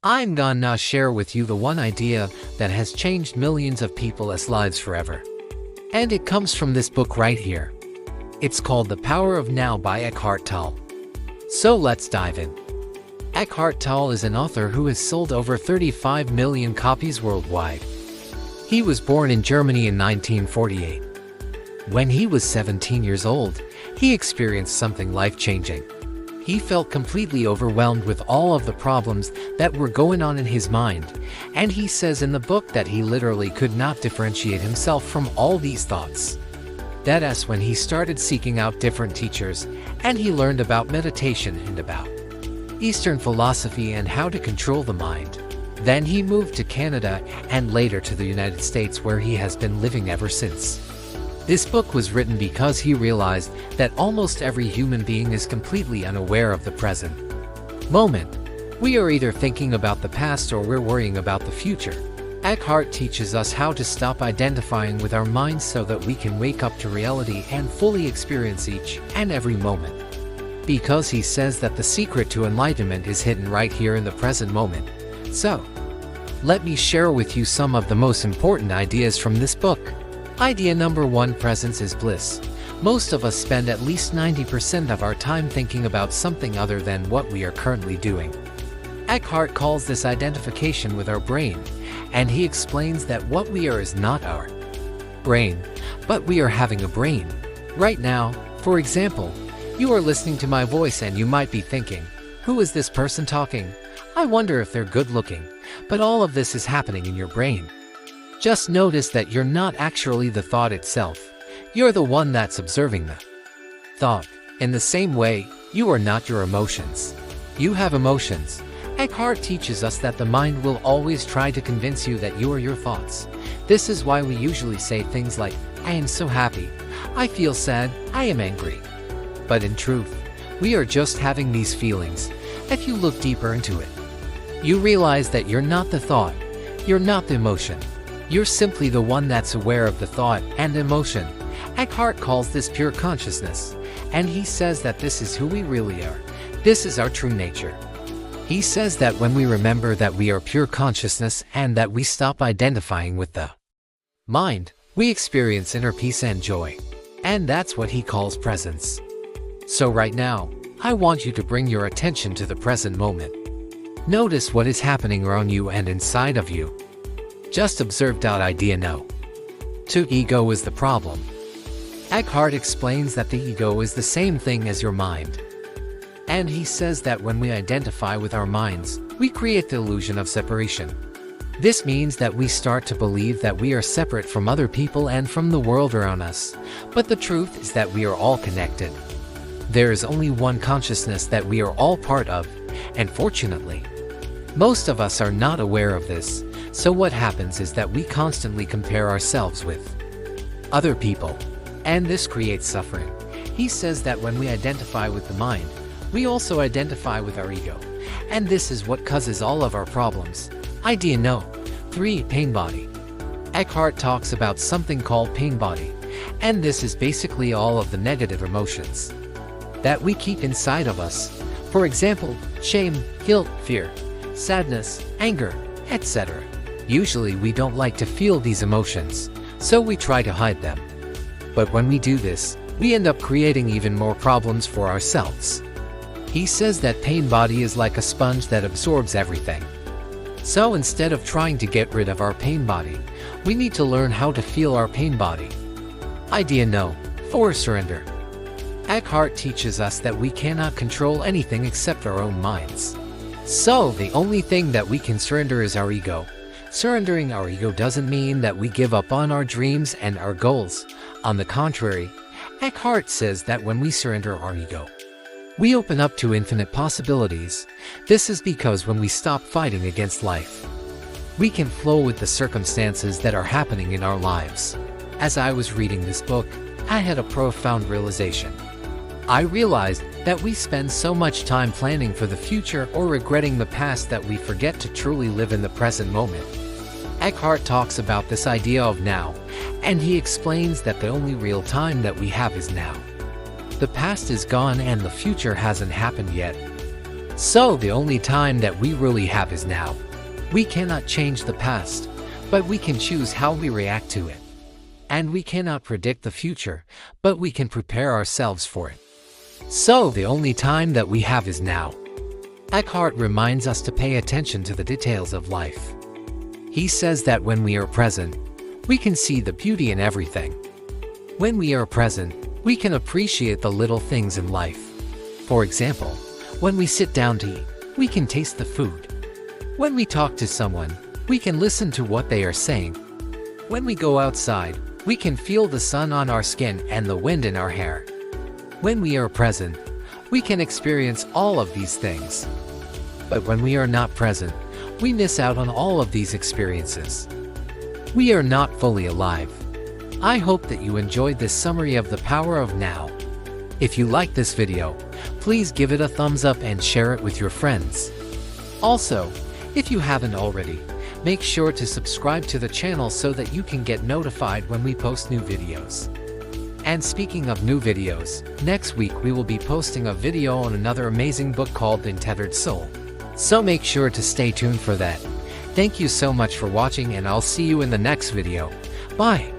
I'm gonna share with you the one idea that has changed millions of people's lives forever. And it comes from this book right here. It's called The Power of Now by Eckhart Tolle. So let's dive in. Eckhart Tolle is an author who has sold over 35 million copies worldwide. He was born in Germany in 1948. When he was 17 years old, he experienced something life-changing. He felt completely overwhelmed with all of the problems that were going on in his mind, and he says in the book that he literally could not differentiate himself from all these thoughts. That's when he started seeking out different teachers, and he learned about meditation and about Eastern philosophy and how to control the mind. Then he moved to Canada and later to the United States, where he has been living ever since. This book was written because he realized that almost every human being is completely unaware of the present moment. We are either thinking about the past or we're worrying about the future. Eckhart teaches us how to stop identifying with our minds so that we can wake up to reality and fully experience each and every moment. Because he says that the secret to enlightenment is hidden right here in the present moment. So, let me share with you some of the most important ideas from this book. Idea number 1: presence is bliss. Most of us spend at least 90% of our time thinking about something other than what we are currently doing. Eckhart calls this identification with our brain, and he explains that what we are is not our brain, but we are having a brain. Right now, for example, you are listening to my voice and you might be thinking, who is this person talking? I wonder if they're good looking. But all of this is happening in your brain. Just notice that you're not actually the thought itself. You're the one that's observing the thought. In the same way, you are not your emotions. You have emotions. Eckhart teaches us that the mind will always try to convince you that you are your thoughts. This is why we usually say things like, I am so happy, I feel sad, I am angry. But in truth, we are just having these feelings. If you look deeper into it, you realize that you're not the thought, you're not the emotion. You're simply the one that's aware of the thought and emotion. Eckhart calls this pure consciousness, and he says that this is who we really are. This is our true nature. He says that when we remember that we are pure consciousness and that we stop identifying with the mind, we experience inner peace and joy. And that's what he calls presence. So right now, I want you to bring your attention to the present moment. Notice what is happening around you and inside of you. Just observe. Idea no. 2. Ego is the problem. Eckhart explains that the ego is the same thing as your mind. And he says that when we identify with our minds, we create the illusion of separation. This means that we start to believe that we are separate from other people and from the world around us. But the truth is that we are all connected. There is only one consciousness that we are all part of, and fortunately, most of us are not aware of this. So what happens is that we constantly compare ourselves with other people, and this creates suffering. He says that when we identify with the mind, we also identify with our ego, and this is what causes all of our problems. Idea no. 3. Pain body. Eckhart talks about something called pain body, and this is basically all of the negative emotions that we keep inside of us. For example, shame, guilt, fear, sadness, anger, etc. Usually we don't like to feel these emotions, so we try to hide them. But when we do this, we end up creating even more problems for ourselves. He says that pain body is like a sponge that absorbs everything. So instead of trying to get rid of our pain body, we need to learn how to feel our pain body. Idea no. 4. Surrender. Eckhart teaches us that we cannot control anything except our own minds. So the only thing that we can surrender is our ego. Surrendering our ego doesn't mean that we give up on our dreams and our goals. On the contrary, Eckhart says that when we surrender our ego, we open up to infinite possibilities. This is because when we stop fighting against life, we can flow with the circumstances that are happening in our lives. As I was reading this book, I had a profound realization. I realized that we spend so much time planning for the future or regretting the past that we forget to truly live in the present moment. Eckhart talks about this idea of now, and he explains that the only real time that we have is now. The past is gone and the future hasn't happened yet. So the only time that we really have is now. We cannot change the past, but we can choose how we react to it. And we cannot predict the future, but we can prepare ourselves for it. So the only time that we have is now. Eckhart reminds us to pay attention to the details of life. He says that when we are present, we can see the beauty in everything. When we are present, we can appreciate the little things in life. For example, when we sit down to eat, we can taste the food. When we talk to someone, we can listen to what they are saying. When we go outside, we can feel the sun on our skin and the wind in our hair. When we are present, we can experience all of these things. But when we are not present, we miss out on all of these experiences. We are not fully alive. I hope that you enjoyed this summary of the power of now. If you liked this video, please give it a thumbs up and share it with your friends. Also, if you haven't already, make sure to subscribe to the channel so that you can get notified when we post new videos. And speaking of new videos, next week we will be posting a video on another amazing book called The Untethered Soul. So make sure to stay tuned for that. Thank you so much for watching, and I'll see you in the next video. Bye.